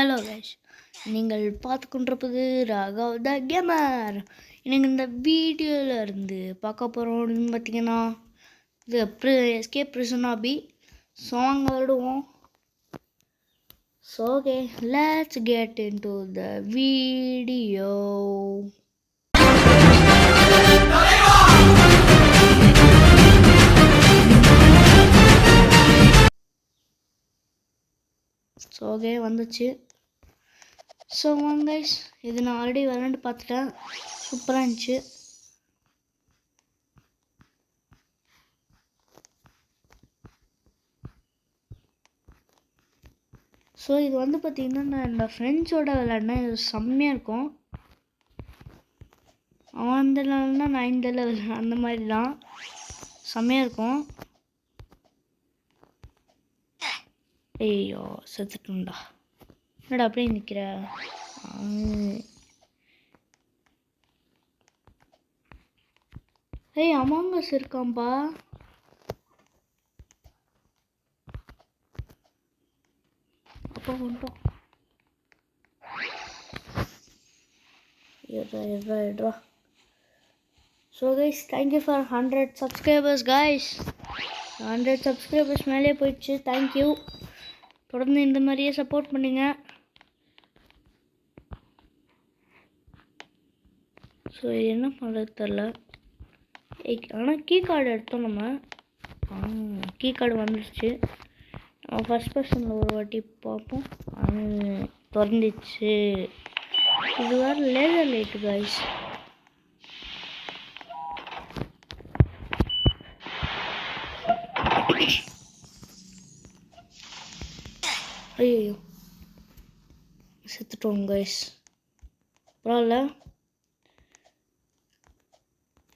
Hello guys, நீங்கள் பார்த்து கொண்டிருப்பது ராகவ் த கேமர். எனக்கு இந்த வீடியோவில் இருந்து பார்க்க போகிறோம் பார்த்தீங்கன்னா, இது எஸ்கேப் பிரிசன் ஆபி சாங் விடுவோம். So okay, let's get into the video. So okay, வந்துச்சு. ஸோ வாங்க கைஸ், இது நான் ஆல்ரெடி விளாண்டு பார்த்துட்டேன், சூப்பராக இருந்துச்சு. ஸோ இது வந்து பார்த்திங்கன்னா, நான் என்னோடய ஃப்ரெண்ட்ஸோட விளாட்னேன். இது செம்மையாக இருக்கும். அவன் அந்த லெவல்னா நான் இந்த லெவல், அந்த மாதிரி தான் செம்மையாக இருக்கும். ஐயோ செத்துட்டோம்டா, என்னடா அப்படியே நிற்கிற? ஏய் அமாங் அஸ் இருக்காம்பா. அப்போ வந்துட்டோம். எட்ரா. So guys, thank you for 100 subscribers guys. 100 subscribers மேலே போயிடுச்சு. தேங்க்யூ. தொடர்ந்து இந்த மாதிரியே சப்போர்ட் பண்ணுங்க. ஸோ இது என்ன பண்ணுறது தெரில. ஆனால் கீ கார்டு எடுத்தோம் நம்ம. கீ கார்டு வந்துடுச்சு. நம்ம ஃபஸ்ட் பர்சனில் ஒரு வாட்டி பார்ப்போம். திறந்துச்சு. இது வேறு லேசர் லைட்டு கைஸ். ஐயோ செத்துட்டோம் கைஸ். பரவாயில்ல,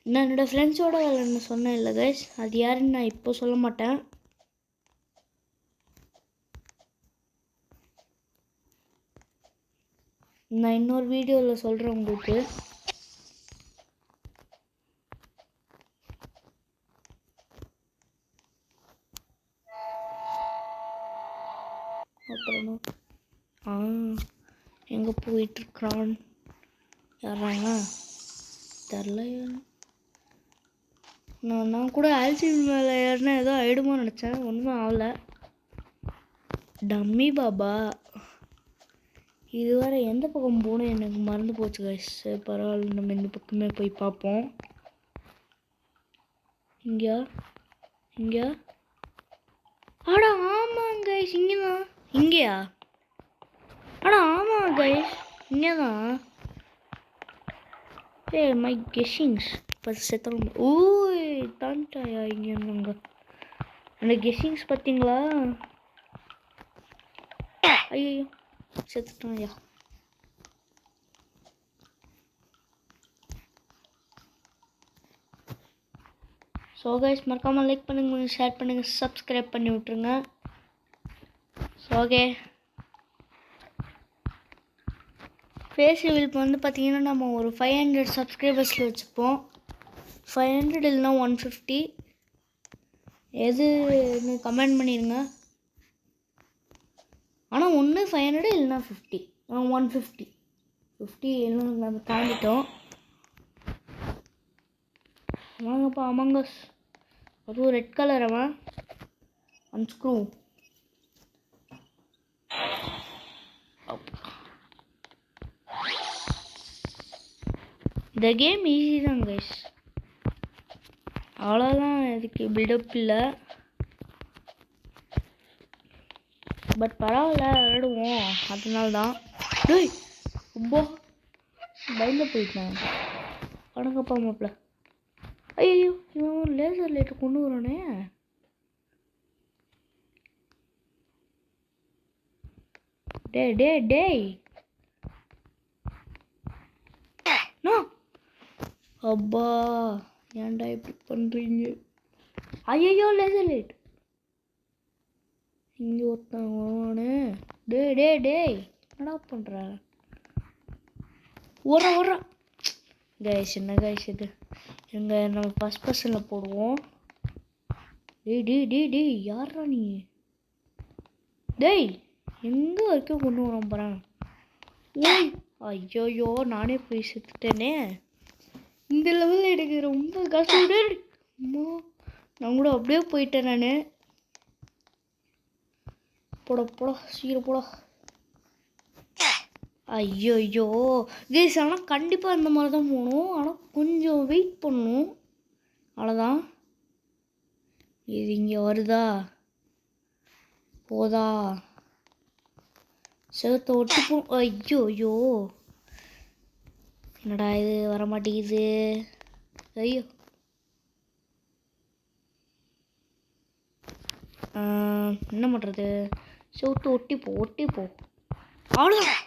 நான் என்னோடய ஃப்ரெண்ட்ஸோட விளையாடணும்னு சொன்னேன் இல்லை கைஸ், அது யாருன்னு நான் இப்போ சொல்ல மாட்டேன். நான் இன்னொரு வீடியோவில் சொல்கிறேன் உங்களுக்கு. அப்புறம் எங்கே போயிட்டுருக்கான் யாராங்க தெரில. நான் கூட ஆல்சின் மேலே ஏறினா ஏதோ ஆகிடுமோ நினச்சேன், ஒன்றுமே ஆகலை. டம்மி பாபா இது வேறு எந்த பக்கம் போகணும் எனக்கு மறந்து போச்சு கைஸ். பரவாயில்ல, நம்ம இந்த பக்கமே போய் பார்ப்போம். இங்கேயா ஆடா ஆமாங்க கைஸ், இங்கே தான். இங்கேயா? ஆடா ஆமாம் கைஸ், இங்கே தான். மை கெஸ்ஸிங்ஸ் இப்போ செத்தலாம். ஓய் தாண்டாயா இங்கே இருந்தாங்க. அந்த கெஸ்ஸிங்ஸ் பார்த்தீங்களா? ஐயோ செத்துட்டான்யா. ஸோ கைஸ், மறக்காமல் லைக் பண்ணுங்க, ஷேர் பண்ணுங்கள், சப்ஸ்கிரைப் பண்ணி விட்ருங்க. ஸோ ஓகே, ஃபேஸ் ரிவீல் இப்போ வந்து பார்த்திங்கன்னா நம்ம ஒரு 500 சப்ஸ்கிரைபர்ஸில் வச்சுப்போம். 500 இல்லைனா 150 எதுன்னு கமெண்ட் பண்ணிடுங்க. ஆனால் ஒன்று 500 இல்லைனா 50. 150 எல்லாம் நம்ம தாண்டிட்டோம். வாங்கப்பா அமாங் அஸ். அதுவும் ரெட் கலர் அவன். அன்ஸ்க்ரூ. இந்த கேம் ஈஸி தான் கைஸ், அவ்வளோதான். இதுக்கு பில்டப் இல்லை, பட் பரவாயில்ல விளையாடுவோம். அதனால தான். ரொம்ப பயந்து போயிட்டேன். வணக்கப்பா மாப்பிள்ள. ஐயோ இவன் லேசர் லைட்டு கொண்டு வரானே. டேய் அப்பா ஏன்டா இப்படி பண்ணுறீங்க? ஐயோ லேசர் லைட் இங்கே ஒருத்தன். டேய் என்னடா பண்ணுற? ஓடுறா கைஸ். என்ன கைஸ் இது? எங்க நம்ம ஃபஸ்ட் பர்சனில் போடுவோம். டேய் யாரா நீ? டேய் எங்கே வரைக்கும் கொண்டு வர போகிறேன்? ஐயோயோ நானே போய் செத்துட்டேனே. இந்த லெவலில் எனக்கு ரொம்ப கஷ்டம். அம்மா நான் கூட அப்படியே போயிட்டேன் நான். போட சீக்கிரம் போட. ஐயோயோ கேஸ், ஆனால் கண்டிப்பாக இந்த மாதிரி தான் போகணும். ஆனால் கொஞ்சம் வெயிட் பண்ணணும், அவ்வளோதான். இது இங்கே வருதா போதா? செவத்தை ஒட்டி போ. ஐயோயோ என்னடா இது வர மாட்டேங்குது. ஐயோ என்ன பண்ணுறது? செவத்தை ஒட்டி போ அவ்வளோதான்.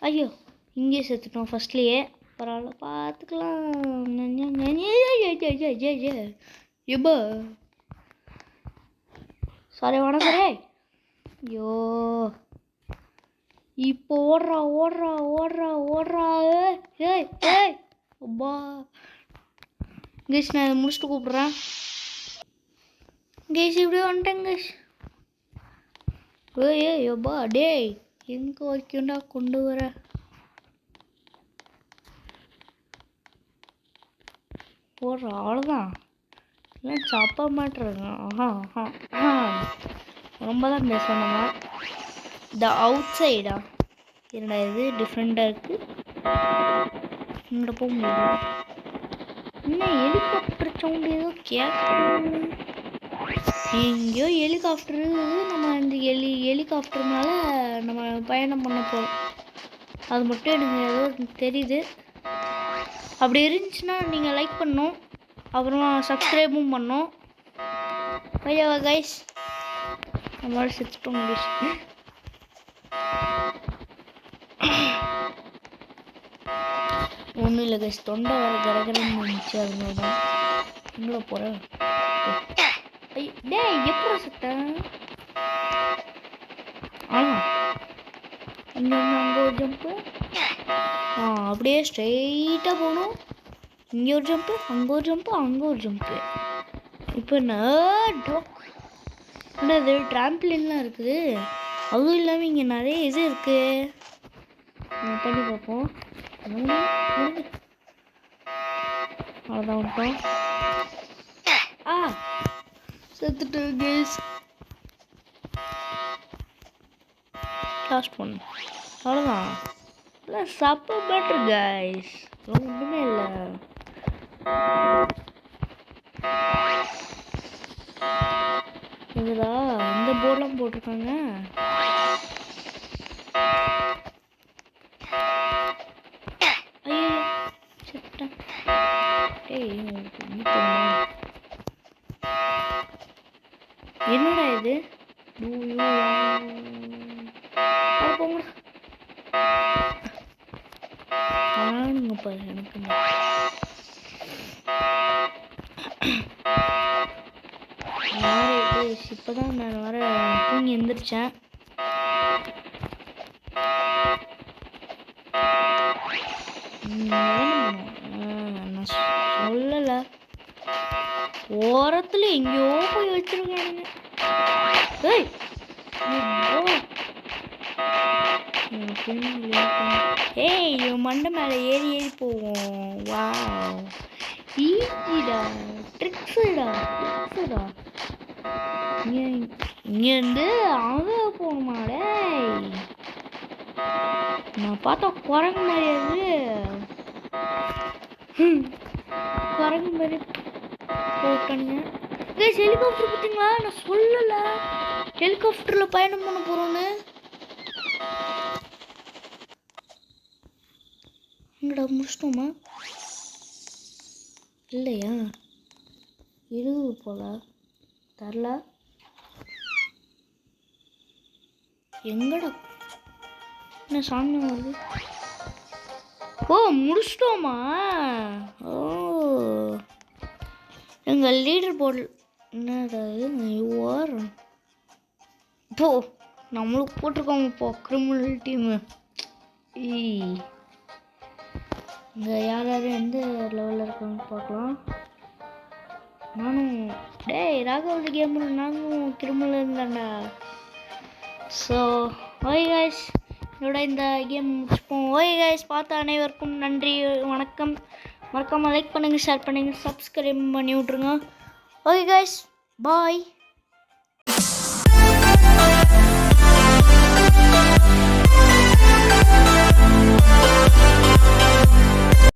ஐயோ இங்கே செத்துட்டோம் ஃபஸ்ட்லேயே. பரவாயில்ல பார்த்துக்கலாம். எப்போ சாரி வணக்கரே. ஐயோ இப்போ ஓடுறா. ஏய் அப்பா கேஷ், நான் இதை முடிச்சுட்டு கூப்பிட்றேன் கேஷ். இப்படியே வந்துட்டேன் கேஷ். ஏய் அப்பா டேய், எங்கே வரைக்கும்டா கொண்டு வர? போடுற அவ்வளோதான். இல்லை சாப்ப மாட்டுறேங்க. ரொம்ப தான் பேசுகிறோம் நம்ம. த அவுட் சைடா என்னடா இது டிஃப்ரெண்ட்டாக இருக்குது. இங்கே போக முடியல. இன்னும் ஹெலிகாப்டர் சவுண்டு ஏதோ கேட்கும். எங்கேயோ ஹெலிகாப்டர் இருக்குது. நம்ம இந்த ஹெலிகாப்டர்னால நம்ம பயணம் பண்ண போகிறோம். அது மட்டும் எனக்கு ஏதோ தெரியுது. அப்படி இருந்துச்சுன்னா நீங்கள் லைக் பண்ணணும், அப்புறமா சப்ஸ்கிரைபும் பண்ணணும். ஓகேவா கைஸ்? நம்மளோட செத்துட்டோம் கைஸ். ஒன்றும் இல்லை கைஸ், தொண்டை வேறு கரகரன்னு இருந்துச்சு, அதனால தான். எங்கே போகிறேன்? டேய் எப்படி செத்தேன்? இங்கே அங்கே ஒரு ஜம்ப்பு. அப்படியே ஸ்ட்ரெயிட்டாக போகணும். இங்கே ஒரு ஜம்ப்பு, அங்கே ஒரு ஜம்ப்பு, அங்கே ஒரு ஜம்ப்பு. இப்போ என்னது ட்ராம்பிளின்லாம் இருக்குது. அதுவும் இல்லாமல் இங்கே நிறைய இது இருக்குது. பண்ணி பார்ப்போம். அவ்வளோதான் விட்டோம். செத்துட்டு கேஸ். Last one. அவ்வளோதான். இல்லை சப்ப பெட்டர் கைஸ். ஒன்றுமே இல்லை. இதுதா இந்த போர்டெலாம் போட்டிருக்காங்க. ஐயோ செத்தேன். என்னடா இது? ஆனுங்க பாரு எனக்கு. இப்போதான் நான் வர தூங்கி எந்திரிச்சேன். நான் சொல்லலை, ஓரத்துல எங்கேயோ போய் வச்சிருக்கானுங்க. ஏய் மண்டை மேலே ஏறி போவோம். வா ஈஸிடா, ட்ரிக்ஸுடா. இங்கேருந்து அங்கே போகணுமாடே? நான் பார்த்தா குரங்கு மாதிரி குரங்கு மாதிரி போட்டானுங்க. ஹெலிகாப்டர் பார்த்தீங்களா? நான் சொல்லலை ஹெலிகாப்டரில் பயணம் பண்ண போகிறோன்னு. எங்கடா முடிச்சிட்டோமா? இல்லையா? இருக்குது போல, தரல. எங்கடா என்ன சாமி வருது? ஓ முடிச்சிட்டோமா? ஓ எங்கள் லீடர் போர்டு என்னடா ஓர் போ நம்மளுக்கு போட்டிருக்கோங்க இப்போ கிரிமினல் டீமு. இங்கே யார் யார் எந்த லெவலில் இருக்காங்கன்னு பார்க்கலாம். நானும் டேய் ராகவ் கேம் நானும் திருமல இருந்தேன்டா. ஸோ ஓகே கைஸ், இதோட இந்த கேம் முடிச்சுப்போம். ஓகே கைஸ், பார்த்த அனைவருக்கும் நன்றி, வணக்கம். மறக்காமல் லைக் பண்ணுங்கள், ஷேர் பண்ணுங்கள், சப்ஸ்கிரைப் பண்ணி விட்ருங்க. ஓகே கைஸ், பாய்.